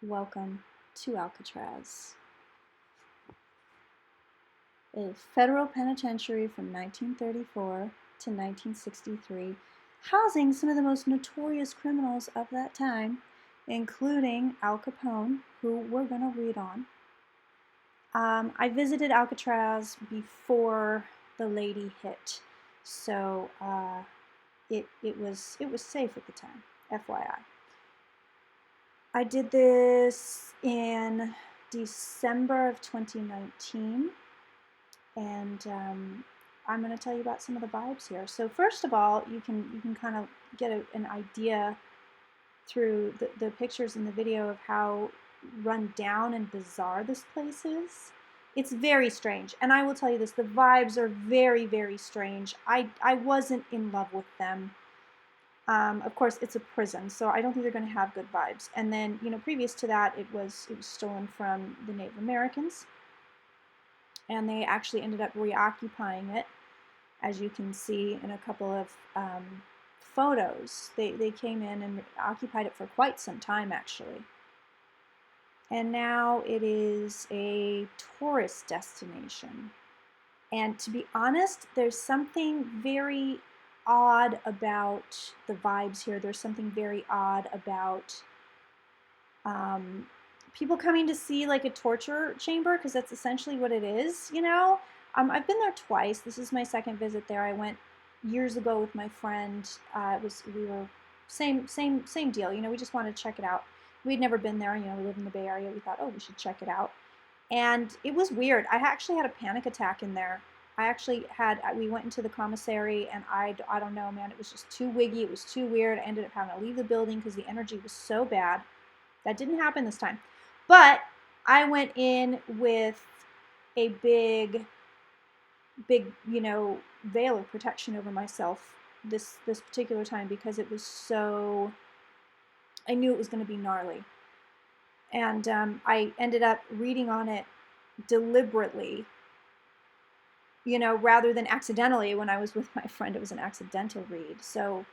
Welcome to Alcatraz, a federal penitentiary from 1934 to 1963, housing some of the most notorious criminals of that time, including Al Capone, who we're going to read on. I visited Alcatraz before the lady hit, so it was safe at the time, FYI. I did this in December of 2019, and I'm going to tell you about some of the vibes here. So first of all, you can kind of get an idea through the pictures in the video of how run down and bizarre this place is. It's very strange, and I will tell you this, the vibes are very, very strange. I wasn't in love with them. Of course, it's a prison, so I don't think they're going to have good vibes. And then, previous to that, it was stolen from the Native Americans, and they actually ended up reoccupying it, as you can see in a couple of photos. They came in and occupied it for quite some time, actually. And now it is a tourist destination. And to be honest, there's something very odd about the vibes here. There's something very odd about people coming to see like a torture chamber, because that's essentially what it is, I've been there twice. This is my second visit there. I went years ago with my friend. We were same deal, we just wanted to check it out. We'd never been there, we live in the Bay Area. We thought, oh, we should check it out. And it was weird. I actually had a panic attack in there. We went into the commissary, and I don't know, man, it was just too wiggy. It was too weird. I ended up having to leave the building because the energy was so bad. That didn't happen this time. But I went in with a big, veil of protection over myself this particular time, because it was so, I knew it was going to be gnarly. And I ended up reading on it deliberately, rather than accidentally. When I was with my friend, it was an accidental read. So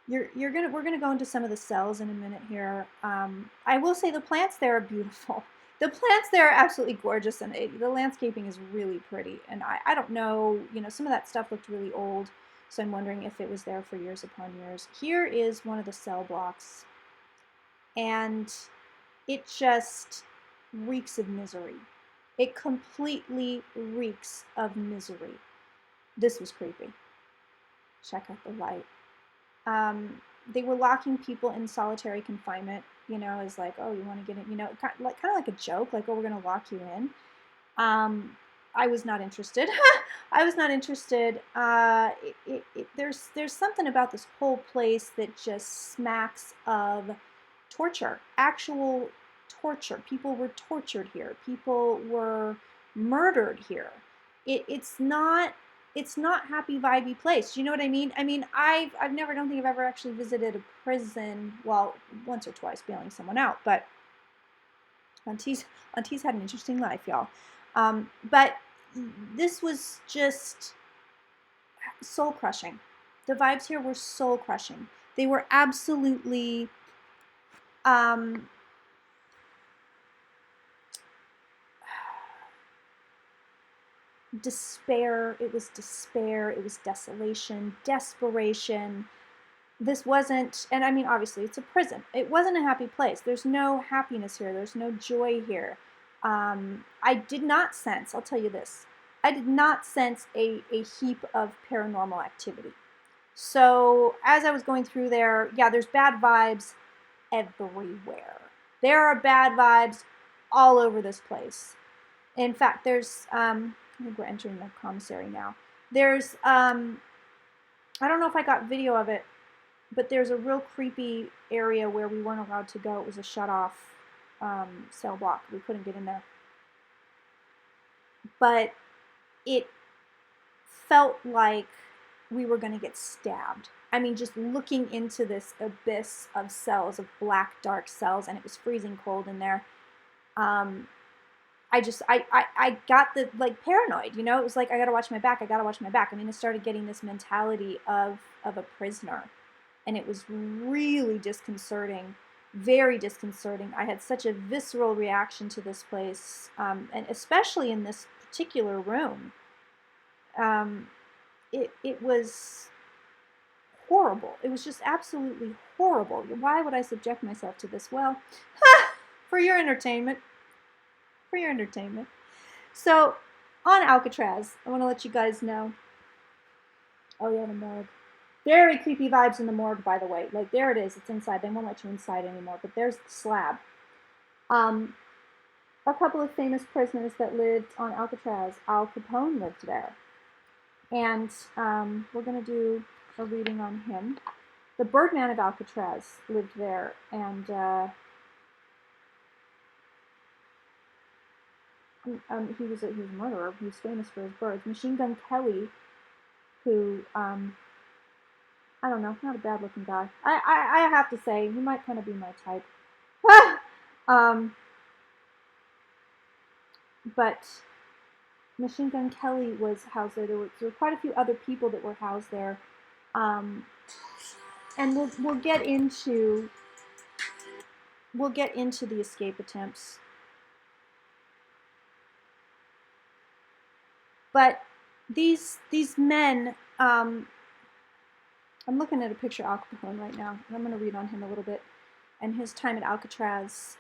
we're gonna go into some of the cells in a minute here. I will say the plants there are beautiful. The plants there are absolutely gorgeous, and the landscaping is really pretty. And I don't know, some of that stuff looked really old, so I'm wondering if it was there for years upon years. Here is one of the cell blocks, and it just reeks of misery. It completely reeks of misery. This was creepy. Check out the light. They were locking people in solitary confinement, as like, oh, you want to get in, kind of like a joke, like, oh, we're going to lock you in. I was not interested. I was not interested. There's something about this whole place that just smacks of torture, actual torture. People were tortured here. People were murdered here. It's not happy vibey place. You know what I mean? I mean, I don't think I've ever actually visited a prison. Well, once or twice bailing someone out, but Auntie's had an interesting life, y'all. But this was just soul crushing. The vibes here were soul crushing. They were absolutely despair. It was despair. It was desolation, desperation. This wasn't, and I mean, obviously it's a prison. It wasn't a happy place. There's no happiness here. There's no joy here. I did not sense, I'll tell you this, I did not sense a heap of paranormal activity. So as I was going through there, yeah, there's bad vibes everywhere. There are bad vibes all over this place. In fact, there's, I think we're entering the commissary now. There's, I don't know if I got video of it, but there's a real creepy area where we weren't allowed to go. It was a shut off cell block. We couldn't get in there. But it felt like we were going to get stabbed. I mean, just looking into this abyss of cells, of black, dark cells, and it was freezing cold in there. I got the, like, paranoid, you know? It was like, I gotta watch my back, I gotta watch my back. I mean, I started getting this mentality of a prisoner, and it was really disconcerting, very disconcerting. I had such a visceral reaction to this place, and especially in this particular room. It was horrible. It was just absolutely horrible. Why would I subject myself to this? Well, for your entertainment. For your entertainment. So, on Alcatraz, I want to let you guys know. Oh yeah, the morgue. Very creepy vibes in the morgue, by the way. Like, there it is. It's inside. They won't let you inside anymore. But there's the slab. A couple of famous prisoners that lived on Alcatraz. Al Capone lived there. And we're going to do a reading on him. The Birdman of Alcatraz lived there. And he was a murderer. He was famous for his birds. Machine Gun Kelly, who, I don't know, not a bad looking guy. I have to say, he might kind of be my type. But Machine Gun Kelly was housed there. There were quite a few other people that were housed there. And we'll get into the escape attempts. But these men, I'm looking at a picture of Al Capone right now, and I'm going to read on him a little bit. And his time at Alcatraz,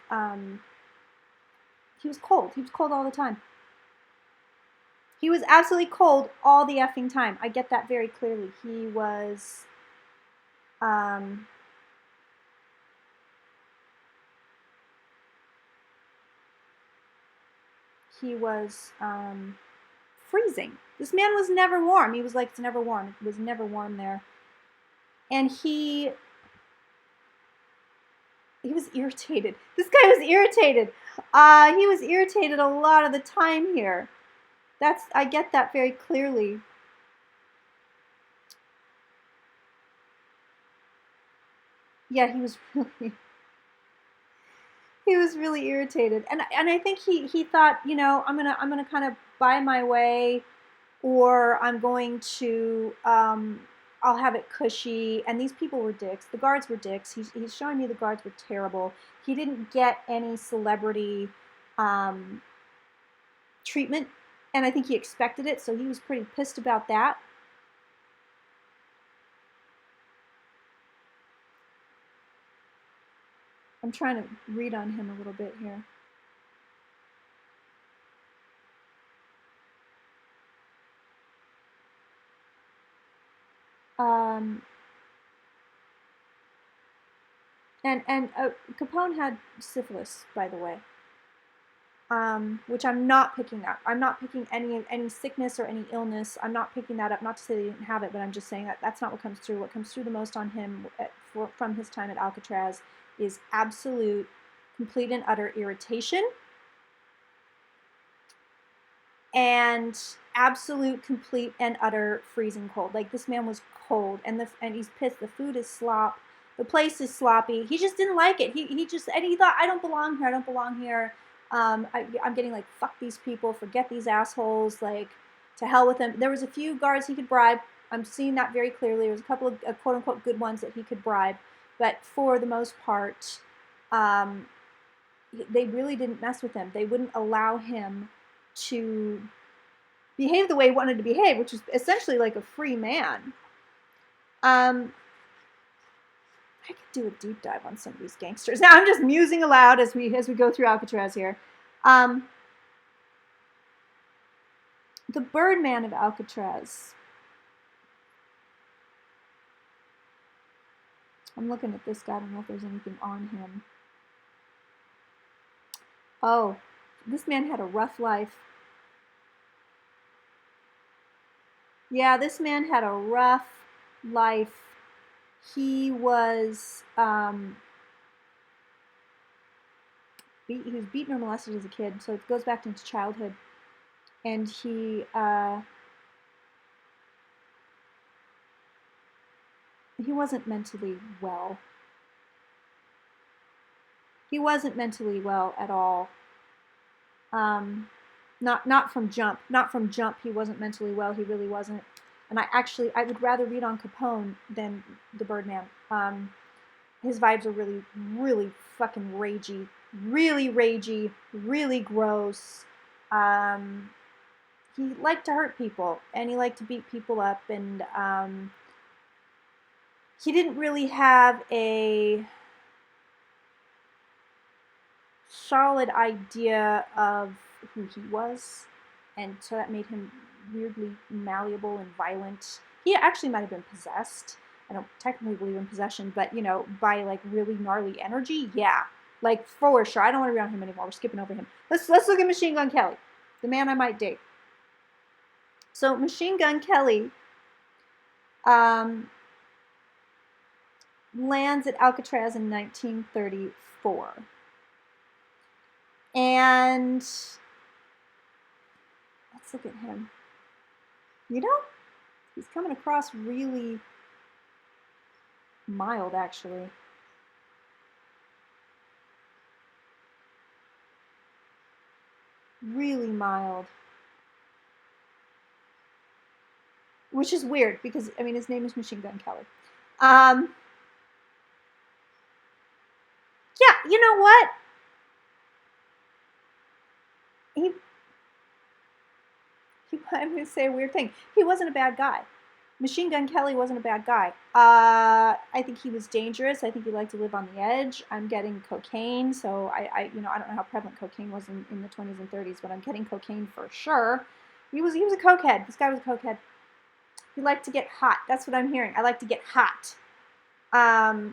he was cold. He was cold all the time. He was absolutely cold all the effing time. I get that very clearly. He was, freezing. This man was never warm. He was like, it's never warm. It was never warm there. And he was irritated. This guy was irritated. He was irritated a lot of the time here. I get that very clearly. Yeah, he was really irritated. And I think he thought, you know, I'm gonna kind of buy my way, or I'm going to I'll have it cushy. And these people were dicks. The guards were dicks. He's showing me the guards were terrible. He didn't get any celebrity treatment, and I think he expected it, so he was pretty pissed about that. I'm trying to read on him a little bit here. And Capone had syphilis, by the way, which I'm not picking up. I'm not picking any sickness or any illness. I'm not picking that up. Not to say they didn't have it, but I'm just saying that that's not what comes through. What comes through the most on him from his time at Alcatraz is absolute, complete and utter irritation, and absolute, complete and utter freezing cold. Like, this man was cold, and he's pissed. The food is slop. The place is sloppy. He just didn't like it. He thought, I don't belong here. I don't belong here. I'm getting like, fuck these people. Forget these assholes. Like, to hell with them. There was a few guards he could bribe. I'm seeing that very clearly. There was a couple of quote unquote good ones that he could bribe, but for the most part, they really didn't mess with him. They wouldn't allow him to behave the way he wanted to behave, which was essentially like a free man. I could do a deep dive on some of these gangsters. Now I'm just musing aloud as we go through Alcatraz here. The Birdman of Alcatraz. I'm looking at this guy. I don't know if there's anything on him. Oh, this man had a rough life. Yeah, this man had a rough life. He was, was beaten or molested as a kid, so it goes back into childhood. And he wasn't mentally well. He wasn't mentally well at all. Not from Jump. Not from Jump. He wasn't mentally well. He really wasn't. And I would rather read on Capone than the Birdman. His vibes are really, really fucking ragey, really gross. He liked to hurt people, and he liked to beat people up, and he didn't really have a solid idea of who he was, and so that made him weirdly malleable and violent. He actually might have been possessed. I don't technically believe in possession, but, you know, by, like, really gnarly energy, yeah. Like, for sure. I don't want to be around him anymore. We're skipping over him. Let's look at Machine Gun Kelly, the man I might date. So, Machine Gun Kelly lands at Alcatraz in 1934. And let's look at him. You know, he's coming across really mild, actually. Really mild. Which is weird, because, I mean, his name is Machine Gun Kelly. Yeah, you know what? I'm going to say a weird thing. He wasn't a bad guy. Machine Gun Kelly wasn't a bad guy. I think he was dangerous. I think he liked to live on the edge. I'm getting cocaine, so I don't know how prevalent cocaine was in the 20s and 30s, but I'm getting cocaine for sure. He was a cokehead. This guy was a cokehead. He liked to get hot. That's what I'm hearing. I like to get hot.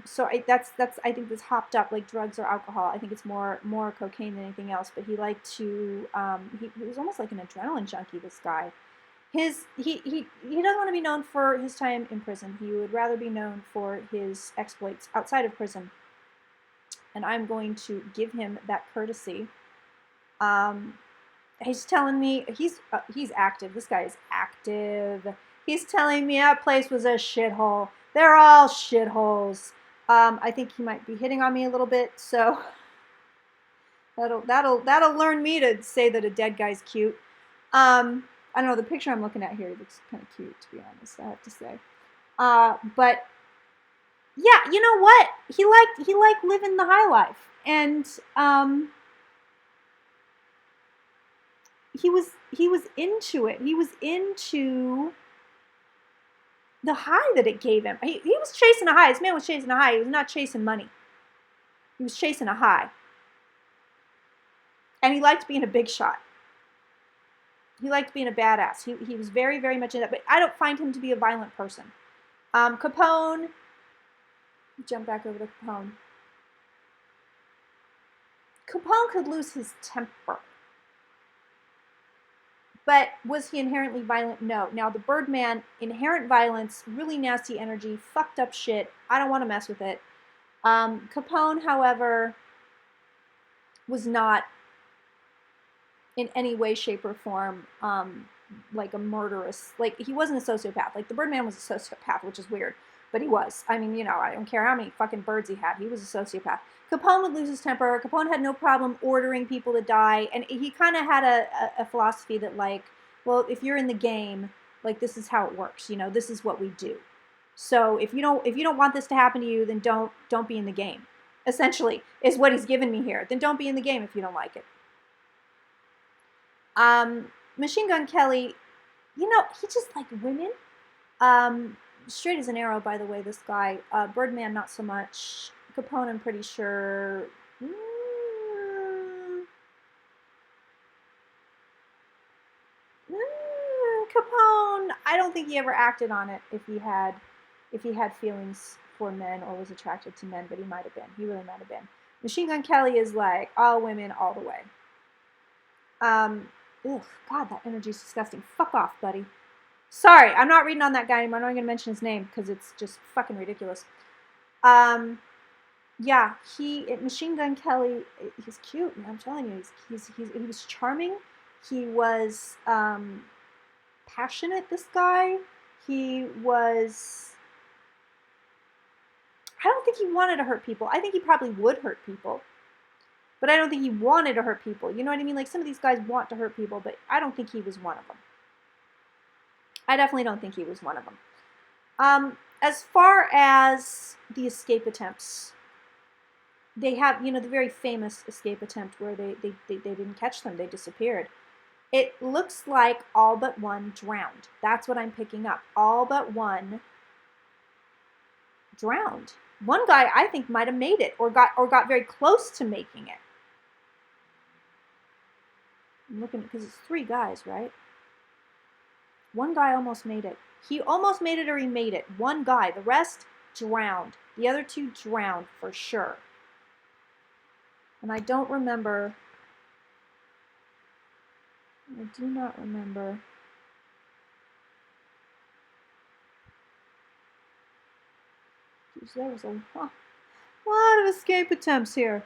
So I think this hopped up like drugs or alcohol. I think it's more cocaine than anything else. But he liked to. He was almost like an adrenaline junkie. This guy. He doesn't want to be known for his time in prison. He would rather be known for his exploits outside of prison. And I'm going to give him that courtesy. He's telling me he's active. This guy is active. He's telling me that place was a shithole. They're all shitholes. I think he might be hitting on me a little bit, so that'll learn me to say that a dead guy's cute. I don't know, the picture I'm looking at here looks kind of cute, to be honest, I have to say. But yeah, you know what? He liked living the high life, and he was into it. He was into the high that it gave him. He was chasing a high. This man was chasing a high. He was not chasing money. He was chasing a high. And he liked being a big shot. He liked being a badass. He was very, very much in that. But I don't find him to be a violent person. Capone. Jump back over to Capone. Capone could lose his temper. But was he inherently violent? No. Now, the Birdman, inherent violence, really nasty energy, fucked up shit. I don't want to mess with it. Capone, however, was not in any way, shape, or form like a murderous. Like, he wasn't a sociopath. Like, the Birdman was a sociopath, which is weird. But he was. I mean, you know, I don't care how many fucking birds he had. He was a sociopath. Capone would lose his temper. Capone had no problem ordering people to die. And he kind of had a philosophy that, like, well, if you're in the game, like, this is how it works. You know, this is what we do. So if you don't want this to happen to you, then don't be in the game. Essentially, is what he's given me here. Then don't be in the game if you don't like it. Machine Gun Kelly, you know, he just liked women. Straight as an arrow, by the way, this guy. Birdman, not so much. Capone, I'm pretty sure. Capone, I don't think he ever acted on it if he had feelings for men or was attracted to men, but he might have been. He really might have been. Machine Gun Kelly is like all women all the way. Ugh, God, that energy's disgusting. Fuck off, buddy. Sorry, I'm not reading on that guy anymore. I'm not going to mention his name because it's just fucking ridiculous. Yeah, Machine Gun Kelly, he's cute. I'm telling you, he was charming. He was passionate. This guy, he was. I don't think he wanted to hurt people. I think he probably would hurt people, but I don't think he wanted to hurt people. You know what I mean? Like some of these guys want to hurt people, but I don't think he was one of them. I definitely don't think he was one of them. As far as the escape attempts, they have, the very famous escape attempt where they didn't catch them. They disappeared. It looks like all but one drowned. That's what I'm picking up. All but one drowned. One guy, I think, might have made it or got very close to making it. I'm looking because it's 3 guys, right? One guy almost made it. He almost made it or he made it. One guy. The rest drowned. The other 2 drowned for sure. And I don't remember. I do not remember. Jeez, there was a lot of escape attempts here.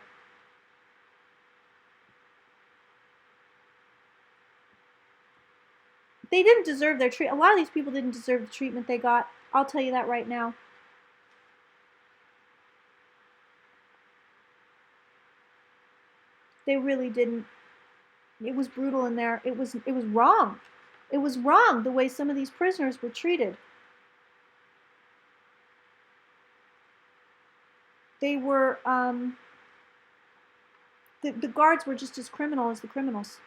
They didn't deserve their treatment. A lot of these people didn't deserve the treatment they got. I'll tell you that right now. They really didn't. It was brutal in there. It was wrong. It was wrong the way some of these prisoners were treated. They were, the guards were just as criminal as the criminals.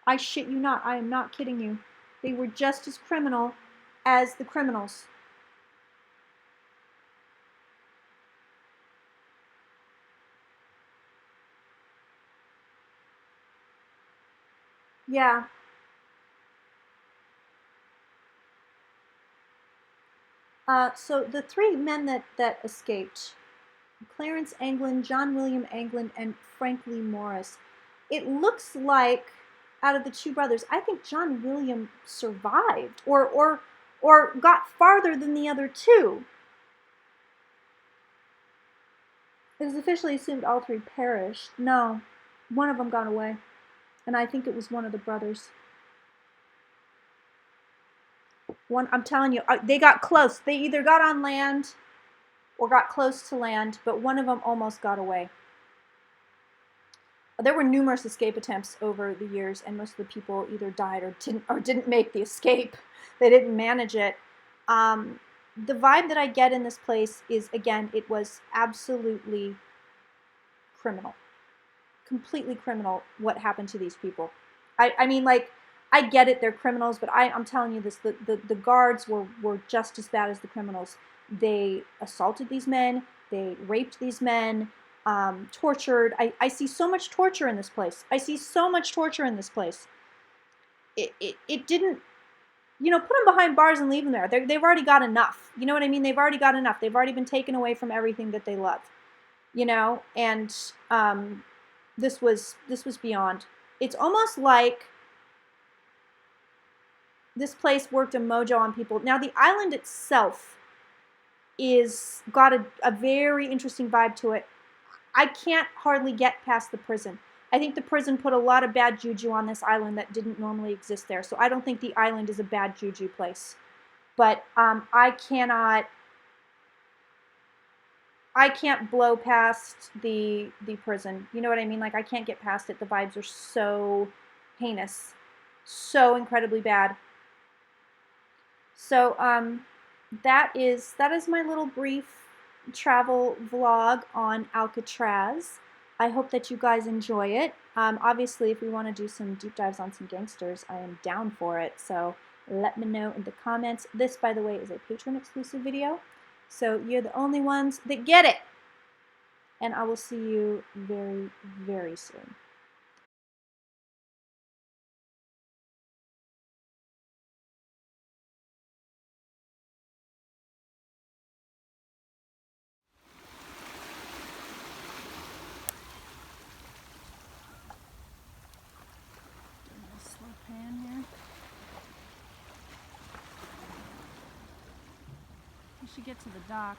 I shit you not. I am not kidding you. They were just as criminal as the criminals. Yeah. So the 3 men that escaped, Clarence Anglin, John William Anglin, and Frank Lee Morris. It looks like out of the 2 brothers, I think John William survived or got farther than the other 2. It is officially assumed all 3 perished. No, one of them got away, and I think it was one of the brothers. I'm telling you, they got close. They either got on land or got close to land, but one of them almost got away. There were numerous escape attempts over the years, and most of the people either died or didn't make the escape. They didn't manage it. The vibe that I get in this place is, again, it was absolutely criminal. Completely criminal what happened to these people. I mean, like, I get it, they're criminals, but I'm telling you this, the guards were just as bad as the criminals. They assaulted these men, they raped these men, tortured. I see so much torture in this place. I see so much torture in this place. It didn't, put them behind bars and leave them there. They've already got enough. You know what I mean? They've already got enough. They've already been taken away from everything that they love. And this was beyond. It's almost like this place worked a mojo on people. Now, the island itself got a very interesting vibe to it. I can't hardly get past the prison. I think the prison put a lot of bad juju on this island that didn't normally exist there. So I don't think the island is a bad juju place. But I can't blow past the prison. You know what I mean? Like, I can't get past it. The vibes are so heinous. So incredibly bad. So that is my little brief travel vlog on Alcatraz. I hope that you guys enjoy it. Obviously, if we want to do some deep dives on some gangsters, I am down for it. So let me know in the comments. This, by the way, is a Patreon exclusive video. So you're the only ones that get it. And I will see you very, very soon. Pan here. We should get to the dock.